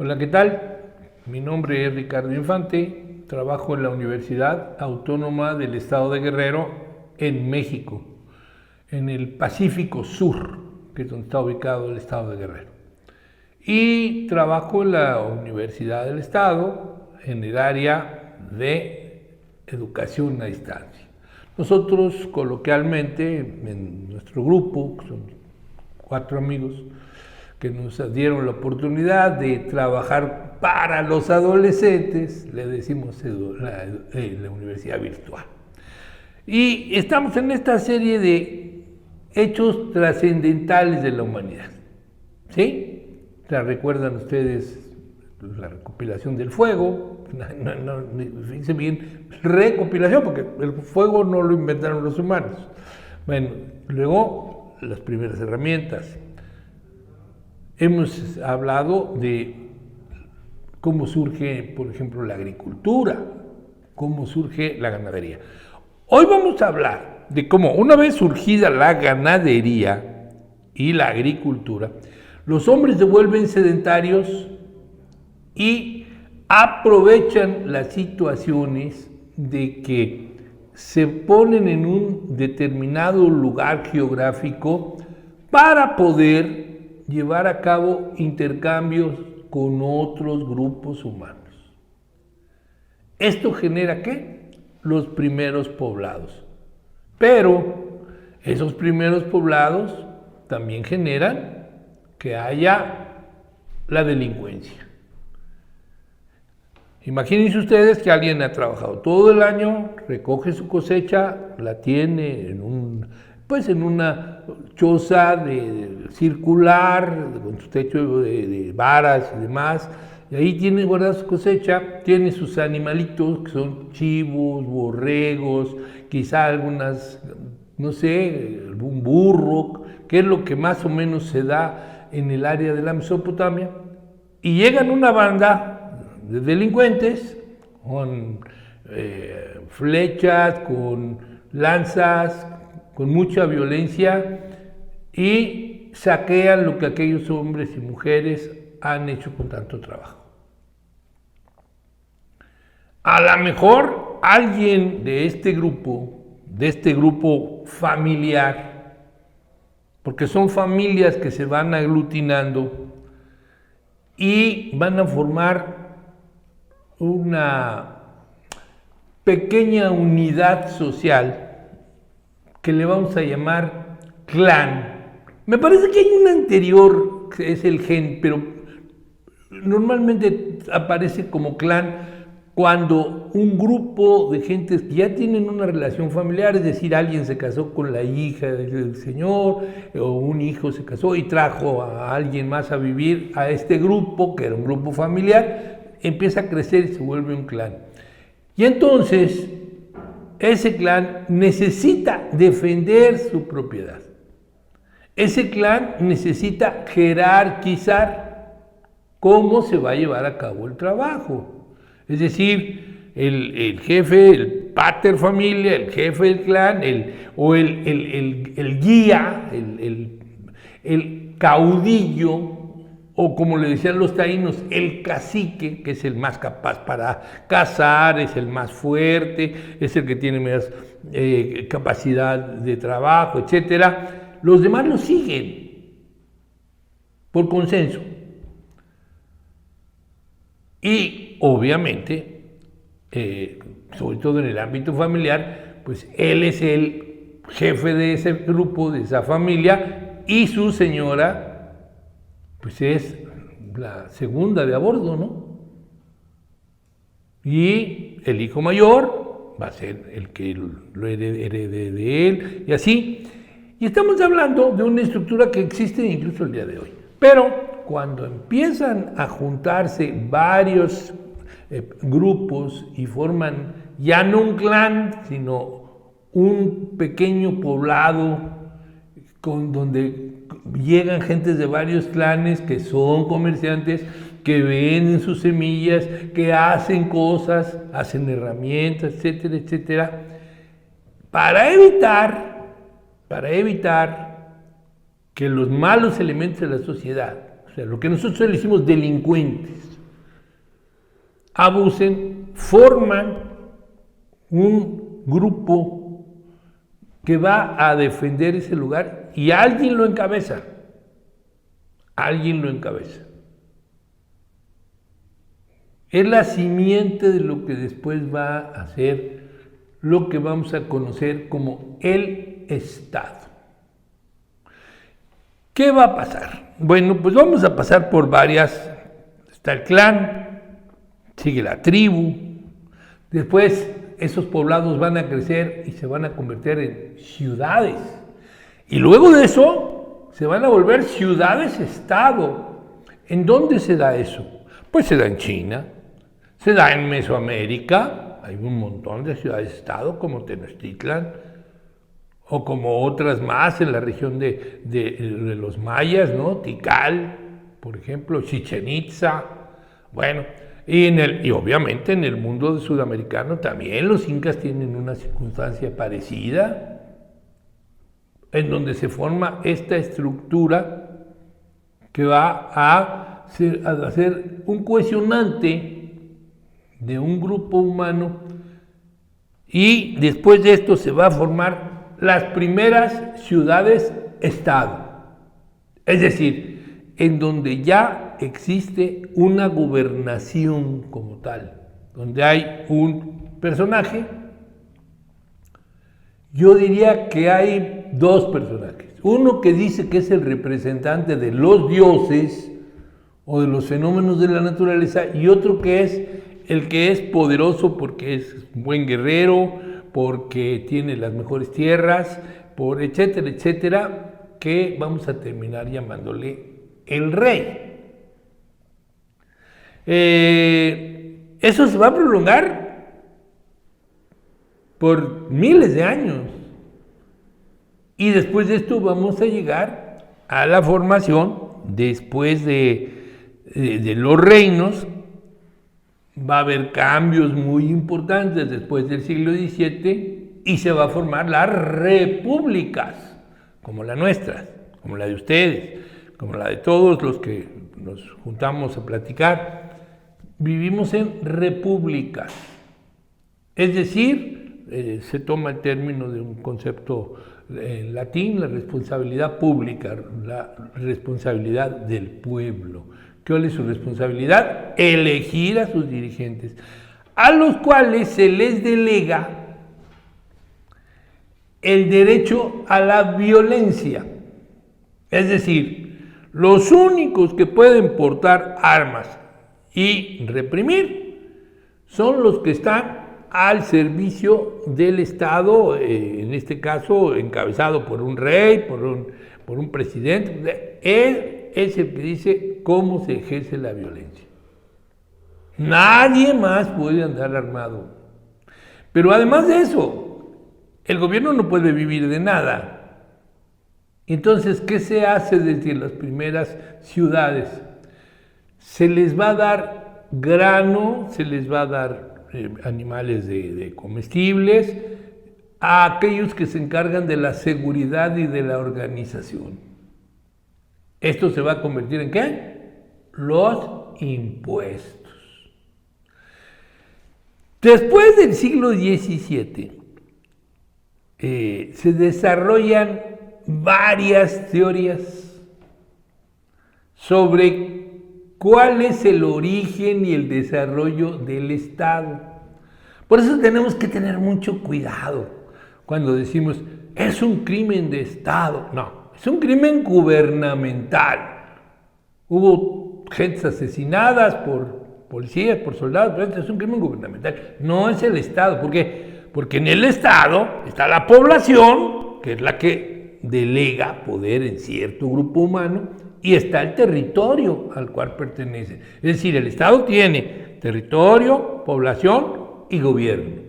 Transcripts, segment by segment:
Hola, ¿qué tal? Mi nombre es Ricardo Infante, trabajo en la Universidad Autónoma del Estado de Guerrero, en México, en el Pacífico Sur, que es donde está ubicado el Estado de Guerrero. Y trabajo en la Universidad del Estado, en el área de educación a distancia. Nosotros, coloquialmente, en nuestro grupo, que son 4 amigos, que nos dieron la oportunidad de trabajar para los adolescentes, le decimos la universidad virtual. Y estamos en esta serie de hechos trascendentales de la humanidad. ¿Sí? ¿La recuerdan ustedes? La recopilación del fuego, fíjense bien, recopilación, porque el fuego no lo inventaron los humanos. Bueno, luego las primeras herramientas. Hemos hablado de cómo surge, por ejemplo, la agricultura, cómo surge la ganadería. Hoy vamos a hablar de cómo, una vez surgida la ganadería y la agricultura, los hombres se vuelven sedentarios y aprovechan las situaciones de que se ponen en un determinado lugar geográfico para poder llevar a cabo intercambios con otros grupos humanos. ¿Esto genera qué? Los primeros poblados. Pero esos primeros poblados también generan que haya la delincuencia. Imagínense ustedes que alguien ha trabajado todo el año, recoge su cosecha, la tiene en una choza circular, con su techo de varas y demás, y ahí tiene guardada su cosecha, tiene sus animalitos, que son chivos, borregos, quizá algunas, no sé, un burro, que es lo que más o menos se da en el área de la Mesopotamia, y llegan una banda de delincuentes con flechas, con lanzas, con mucha violencia, y saquean lo que aquellos hombres y mujeres han hecho con tanto trabajo. A lo mejor alguien de este grupo familiar, porque son familias que se van aglutinando y van a formar una pequeña unidad social que le vamos a llamar clan. Me parece que hay un anterior que es el gen, pero normalmente aparece como clan cuando un grupo de gentes que ya tienen una relación familiar, es decir, alguien se casó con la hija del señor, o un hijo se casó y trajo a alguien más a vivir a este grupo, que era un grupo familiar, empieza a crecer y se vuelve un clan. Y entonces ese clan necesita defender su propiedad. Ese clan necesita jerarquizar cómo se va a llevar a cabo el trabajo. Es decir, el jefe, el pater familia, el jefe del clan, el guía, el caudillo, o como le decían los taínos, el cacique, que es el más capaz para cazar, es el más fuerte, es el que tiene más capacidad de trabajo, etc. Los demás lo siguen por consenso. Y obviamente, sobre todo en el ámbito familiar, pues él es el jefe de ese grupo, de esa familia, y su señora pues es la segunda de a bordo, ¿no? Y el hijo mayor va a ser el que lo herede de él, y así. Y estamos hablando de una estructura que existe incluso el día de hoy. Pero cuando empiezan a juntarse varios grupos y forman ya no un clan, sino un pequeño poblado donde llegan gentes de varios clanes que son comerciantes, que venden sus semillas, que hacen cosas, hacen herramientas, etcétera, etcétera, para evitar que los malos elementos de la sociedad, o sea, lo que nosotros le decimos delincuentes, abusen, forman un grupo que va a defender ese lugar y alguien lo encabeza. Alguien lo encabeza. Es la simiente de lo que después va a ser lo que vamos a conocer como el Estado. ¿Qué va a pasar? Bueno, pues vamos a pasar por varias. Está el clan, sigue la tribu, después esos poblados van a crecer y se van a convertir en ciudades. Y luego de eso se van a volver ciudades-estado. ¿En dónde se da eso? Pues se da en China, se da en Mesoamérica, hay un montón de ciudades-estado como Tenochtitlan, o como otras más en la región de los mayas, ¿no? Tikal, por ejemplo, Chichén Itzá, bueno, y obviamente en el mundo sudamericano también los incas tienen una circunstancia parecida, en donde se forma esta estructura que va a ser un cohesionante de un grupo humano, y después de esto se va a formar las primeras ciudades-estado, es decir, en donde ya existe una gobernación como tal, donde hay un personaje. Yo diría que hay dos personajes, uno que dice que es el representante de los dioses o de los fenómenos de la naturaleza, y otro que es el que es poderoso porque es un buen guerrero, porque tiene las mejores tierras, por etcétera, etcétera, que vamos a terminar llamándole el rey. Eso se va a prolongar por miles de años. Y después de esto vamos a llegar a la formación, después de los reinos. Va a haber cambios muy importantes después del siglo XVII y se va a formar las repúblicas, como la nuestra, como la de ustedes, como la de todos los que nos juntamos a platicar. Vivimos en repúblicas, es decir, se toma el término de un concepto en latín, la responsabilidad pública, la responsabilidad del pueblo. ¿Cuál es su responsabilidad? Elegir a sus dirigentes, a los cuales se les delega el derecho a la violencia. Es decir, los únicos que pueden portar armas y reprimir son los que están al servicio del Estado, en este caso encabezado por un rey, por un presidente. Él es el que dice cómo se ejerce la violencia. Nadie más puede andar armado. Pero además de eso, el gobierno no puede vivir de nada. Entonces, ¿qué se hace desde las primeras ciudades? Se les va a dar grano, se les va a dar animales de comestibles a aquellos que se encargan de la seguridad y de la organización. Esto se va a convertir ¿en qué? Los impuestos. Después del siglo XVII se desarrollan varias teorías sobre cuál es el origen y el desarrollo del Estado. Por eso tenemos que tener mucho cuidado cuando decimos es un crimen de Estado. No. Es un crimen gubernamental. Hubo gentes asesinadas por policías, por soldados, pero es un crimen gubernamental. No es el Estado. ¿Por qué? Porque en el Estado está la población, que es la que delega poder en cierto grupo humano, y está el territorio al cual pertenece. Es decir, el Estado tiene territorio, población y gobierno.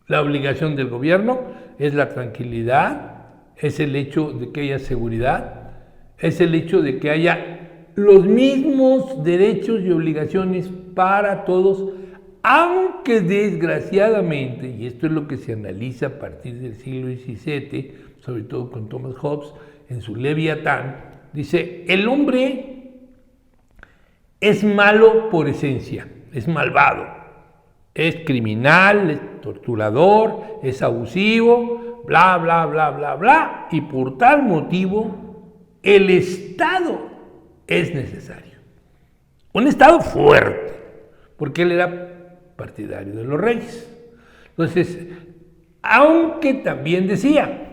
La obligación del gobierno es la tranquilidad, es el hecho de que haya seguridad, es el hecho de que haya los mismos derechos y obligaciones para todos, aunque desgraciadamente, y esto es lo que se analiza a partir del siglo XVII, sobre todo con Thomas Hobbes, en su Leviatán, dice, el hombre es malo por esencia, es malvado, es criminal, es torturador, es abusivo, bla, bla, bla, bla, bla, y por tal motivo el Estado es necesario. Un Estado fuerte, porque él era partidario de los reyes. Entonces, aunque también decía,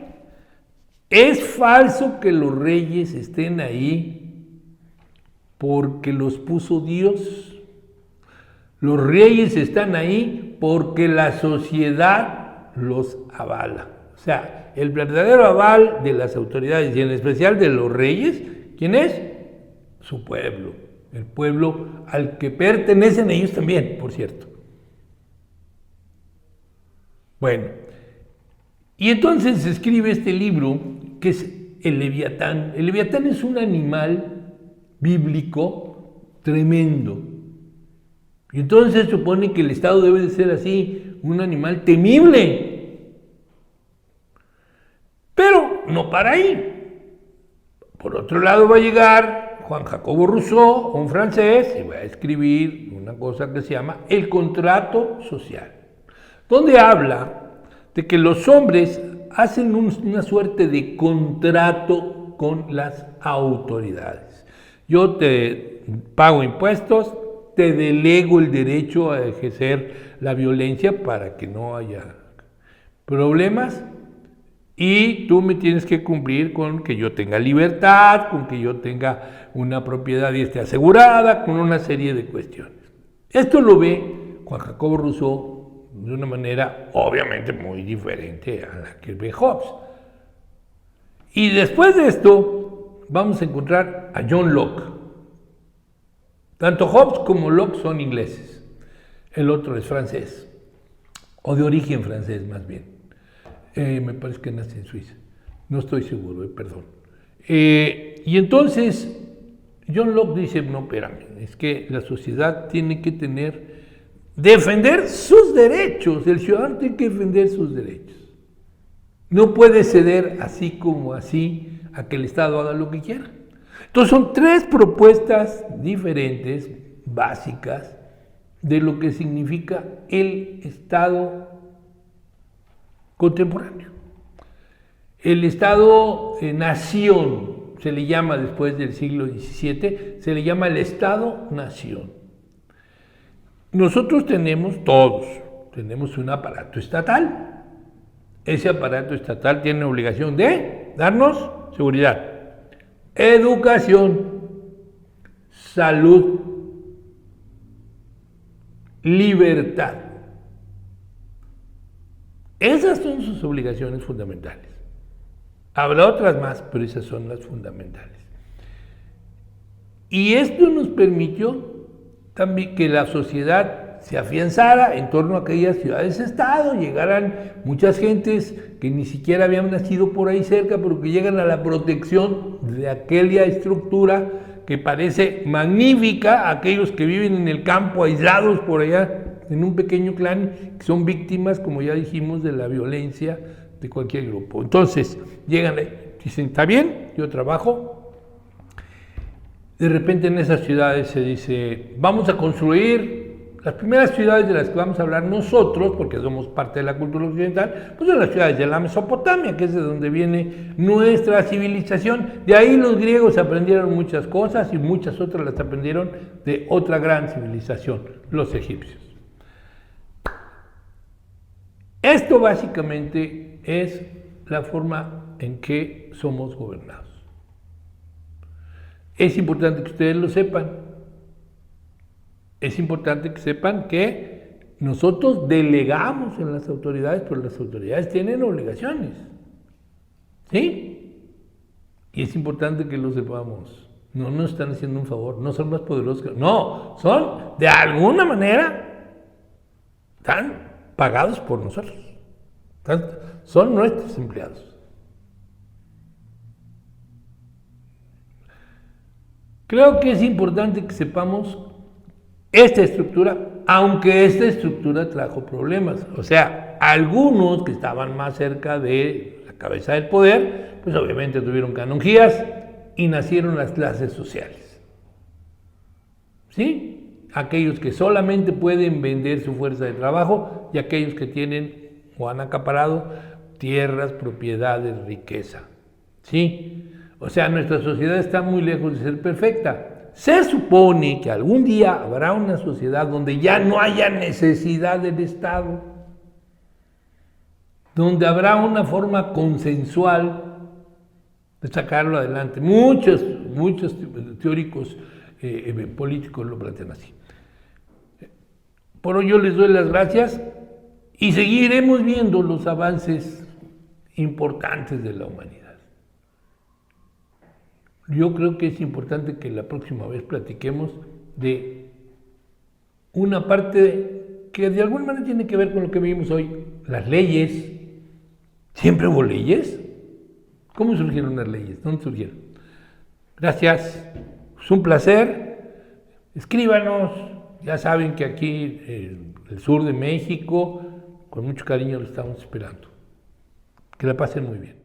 es falso que los reyes estén ahí porque los puso Dios. Los reyes están ahí porque la sociedad los avala. O sea, el verdadero aval de las autoridades y en especial de los reyes, ¿quién es? Su pueblo. El pueblo al que pertenecen ellos también, por cierto. Bueno, y entonces se escribe este libro que es el Leviatán. El Leviatán es un animal bíblico tremendo. Y entonces se supone que el Estado debe de ser así, un animal temible. Pero no para ahí. Por otro lado va a llegar Juan Jacobo Rousseau, un francés, y va a escribir una cosa que se llama El contrato social, donde habla de que los hombres hacen una suerte de contrato con las autoridades. Yo te pago impuestos, te delego el derecho a ejercer la violencia para que no haya problemas y tú me tienes que cumplir con que yo tenga libertad, con que yo tenga una propiedad y esté asegurada, con una serie de cuestiones. Esto lo ve Juan Jacobo Rousseau de una manera obviamente muy diferente a la que ve Hobbes. Y después de esto vamos a encontrar a John Locke. Tanto Hobbes como Locke son ingleses, el otro es francés, o de origen francés más bien. Me parece que nace en Suiza, no estoy seguro, perdón. Y entonces John Locke dice, no, espérame, es que la sociedad tiene que defender sus derechos, el ciudadano tiene que defender sus derechos. No puede ceder así como así a que el Estado haga lo que quiera. Entonces son tres propuestas diferentes, básicas, de lo que significa el Estado contemporáneo. El Estado-nación se le llama después del siglo XVII, se le llama el Estado-nación. Nosotros todos tenemos un aparato estatal. Ese aparato estatal tiene obligación de darnos seguridad, educación, salud, libertad. Esas son sus obligaciones fundamentales. Habrá otras más, pero esas son las fundamentales. Y esto nos permitió también que la sociedad se afianzara en torno a aquellas ciudades-estado, llegaran muchas gentes que ni siquiera habían nacido por ahí cerca, pero que llegan a la protección de aquella estructura que parece magnífica, aquellos que viven en el campo aislados por allá, en un pequeño clan, que son víctimas, como ya dijimos, de la violencia de cualquier grupo. Entonces, llegan, dicen, está bien, yo trabajo. De repente en esas ciudades se dice, vamos a construir las primeras ciudades de las que vamos a hablar nosotros, porque somos parte de la cultura occidental, pues son las ciudades de la Mesopotamia, que es de donde viene nuestra civilización. De ahí los griegos aprendieron muchas cosas y muchas otras las aprendieron de otra gran civilización, los egipcios. Esto básicamente es la forma en que somos gobernados. Es importante que ustedes lo sepan. Es importante que sepan que nosotros delegamos en las autoridades, pero las autoridades tienen obligaciones. ¿Sí? Y es importante que lo sepamos. No nos están haciendo un favor, no son más poderosos que... No, son de alguna manera, están pagados por nosotros. Son nuestros empleados. Creo que es importante que sepamos esta estructura, aunque esta estructura trajo problemas. O sea, algunos que estaban más cerca de la cabeza del poder, pues obviamente tuvieron canonjías y nacieron las clases sociales. ¿sí? Aquellos que solamente pueden vender su fuerza de trabajo y aquellos que tienen o han acaparado tierras, propiedades, riqueza, ¿sí? O sea, nuestra sociedad está muy lejos de ser perfecta. Se supone que algún día habrá una sociedad donde ya no haya necesidad del Estado, donde habrá una forma consensual de sacarlo adelante. Muchos teóricos políticos lo plantean así. Por hoy yo les doy las gracias y seguiremos viendo los avances importantes de la humanidad. Yo creo que es importante que la próxima vez platiquemos de una parte que de alguna manera tiene que ver con lo que vimos hoy, las leyes. ¿Siempre hubo leyes? ¿Cómo surgieron las leyes? ¿Dónde surgieron? Gracias, es un placer. Escríbanos, ya saben que aquí el sur de México, con mucho cariño lo estamos esperando. Que la pasen muy bien.